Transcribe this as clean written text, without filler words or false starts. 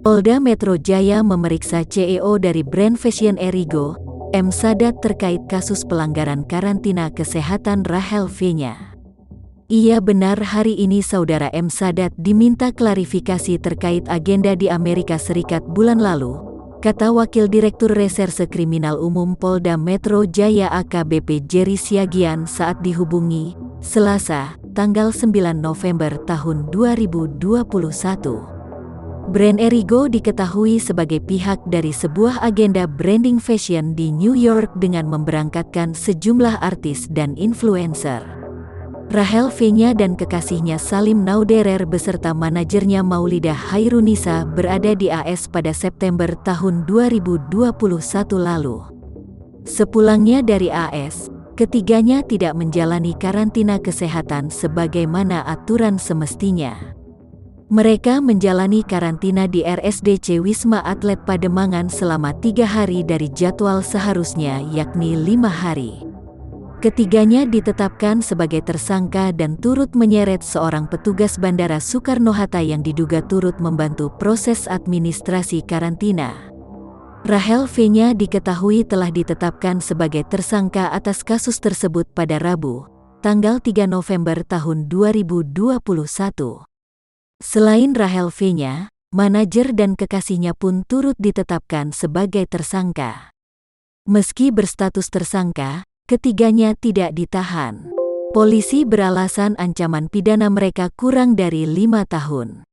Polda Metro Jaya memeriksa CEO dari brand fashion Erigo, M. Sadat terkait kasus pelanggaran karantina kesehatan Rahel V-nya. Iya benar, hari ini saudara M. Sadat diminta klarifikasi terkait agenda di Amerika Serikat bulan lalu, kata Wakil Direktur Reserse Kriminal Umum Polda Metro Jaya AKBP Jerry Siagian saat dihubungi, Selasa, tanggal 9 November tahun 2021. Brand Erigo diketahui sebagai pihak dari sebuah agenda branding fashion di New York dengan memberangkatkan sejumlah artis dan influencer. Rahel V-nya dan kekasihnya Salim Nauderer beserta manajernya Maulidah Hairunisa berada di AS pada September tahun 2021 lalu. Sepulangnya dari AS, ketiganya tidak menjalani karantina kesehatan sebagaimana aturan semestinya. Mereka menjalani karantina di RSDC Wisma Atlet Pademangan selama 3 hari dari jadwal seharusnya yakni 5 hari. Ketiganya ditetapkan sebagai tersangka dan turut menyeret seorang petugas Bandara Soekarno-Hatta yang diduga turut membantu proses administrasi karantina. Rahel V-nya diketahui telah ditetapkan sebagai tersangka atas kasus tersebut pada Rabu, tanggal 3 November tahun 2021. Selain Rahel V-nya, manajer dan kekasihnya pun turut ditetapkan sebagai tersangka. Meski berstatus tersangka, ketiganya tidak ditahan. Polisi beralasan ancaman pidana mereka kurang dari 5 tahun.